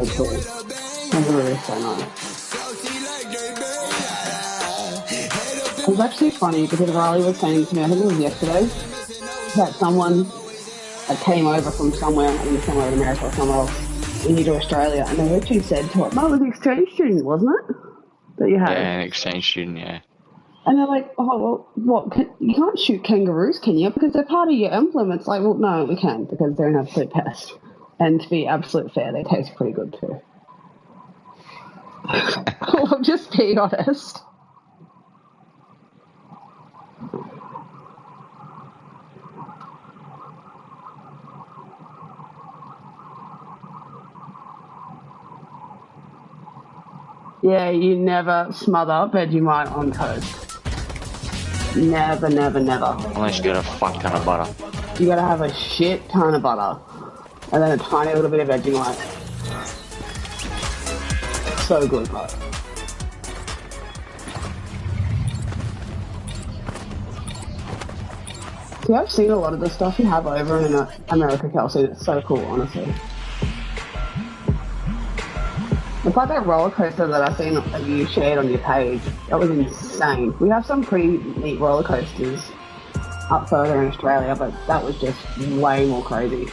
so cool. Kangaroo is so nice. It was actually funny because Riley was saying to me, I think it was yesterday, that someone came over from somewhere, I think somewhere in America or somewhere else, here to Australia, and they literally said to it, "No, it was the exchange student, wasn't it? That you had?" Yeah, an exchange student, yeah. And they're like, "Oh, well, what? You can't shoot kangaroos, can you? Because they're part of your emblem." It's like, well, no, we can, because they're an absolute pest. And to be absolute fair, they taste pretty good too. Well, just be honest. Yeah, you never smother Vegemite on toast. Never, never, never. Unless you got a fuck ton of butter. You gotta have a shit ton of butter. And then a tiny little bit of Vegemite. So good, bro. See, I've seen a lot of the stuff you have over in America, Kelsey. It's so cool, honestly. It's like that roller coaster that I seen that you shared on your page. That was insane. We have some pretty neat roller coasters up further in Australia, but that was just way more crazy.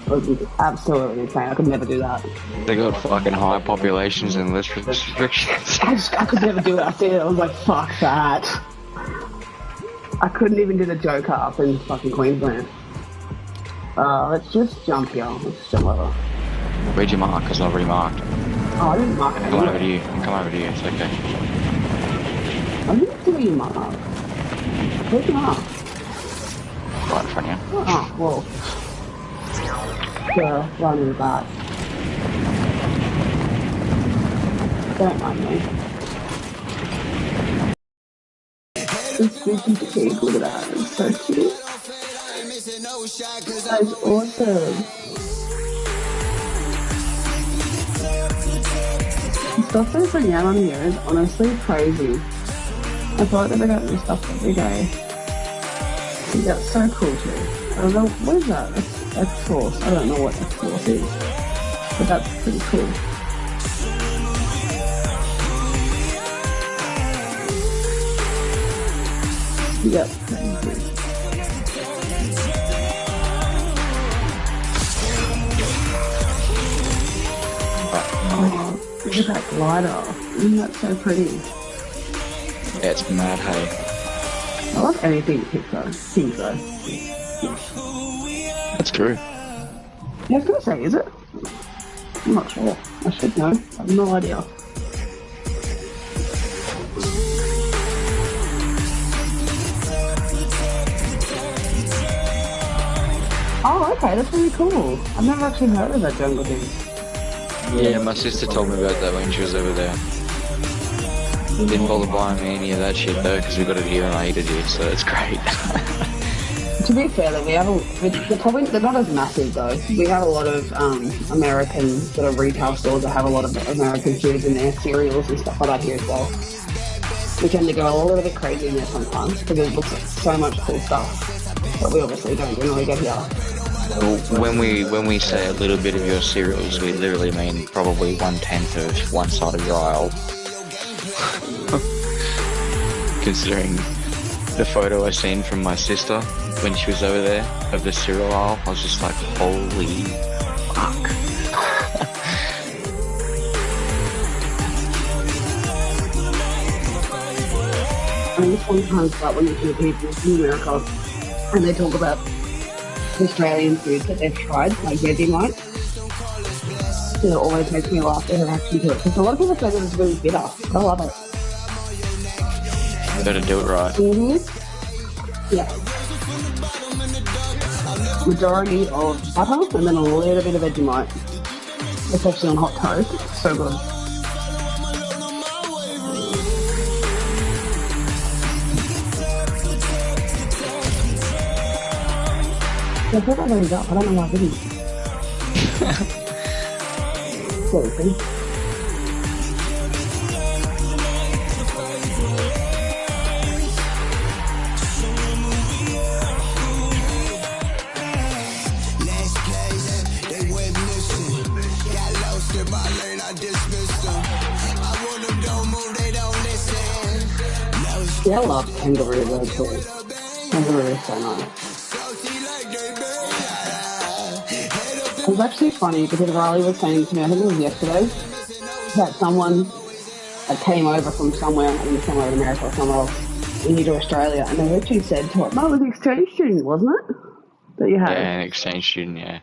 It was absolutely insane. I could never do that. They got fucking high populations and less restrictions. I could never do it. I seen it. I was like, fuck that. I couldn't even do the Joker up in fucking Queensland. Let's just jump here. Let's jump over. Where'd you mark? Because I've already marked. Oh, I didn't mark it. Come over to you. Come over to you. It's okay. I didn't see where you mark. Where'd you mark? Right in front of you. Oh, well. The one in the back. Don't mind me. This squeaky pig, look at that. It's so cute. That is awesome. The stuff they bring out on here is honestly crazy. I feel like they bring out new stuff every day. That's so cool too. I don't know, what is that? X-Force. I don't know what X-Force is. But that's pretty cool. Yep, crazy. Oh, look at that glider. Isn't that so pretty? Yeah, it's mad, hey. I love anything pink though. That's true. Yeah, I was gonna say, is it? I'm not sure. I should know. I have no idea. Oh, okay, that's really cool. I've never actually heard of that jungle thing. Yeah, my sister told me about that when she was over there. Didn't bother buying me any of that shit though, because we got it here and I eat it here, so it's great. To be fair, though, we have they're not as massive though. We have a lot of American sort of retail stores that have a lot of American foods in their cereals and stuff like that here as well. We tend to go a little bit crazy in there sometimes because it looks like so much cool stuff that we obviously don't generally get here. Well, when we say a little bit of your cereals, we literally mean probably 1/10 of one side of your aisle. Considering the photo I seen from my sister when she was over there of the cereal aisle, I was just like, holy fuck. And this sometimes about when you hear people in America and they talk about Australian foods that they've tried, like Vegemite. It always makes me laugh, their reaction to it. Because a lot of people say that it's really bitter. I love it. Better do it right. Yeah. Majority of butter and then a little bit of Vegemite. Especially on hot toast. It's so good. I thought I raised up. I don't know why I didn't. Sorry. Yeah, I love kangaroo though too. Kangaroo is so nice. It was actually funny because Riley was saying to me, I think it was yesterday, that someone came over from somewhere, I think somewhere in America or somewhere else, into Australia, and they actually said to him, "No, it was an exchange student, wasn't it? That you had." Yeah, an exchange student, yeah.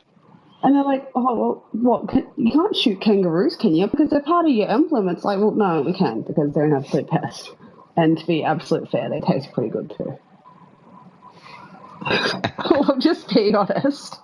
And they're like, "Oh, well, what? You can't shoot kangaroos, can you? Because they're part of your emblem." It's like, well, no, we can, because they're an absolute pest. And to be absolute fair, they taste pretty good too. Well, just be honest.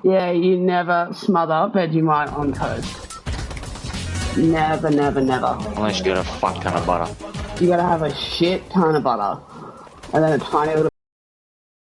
Yeah, you never smother Vegemite on toast. Never, never, never. Unless you got a fuck ton of butter. You gotta have a shit ton of butter. And then a tiny little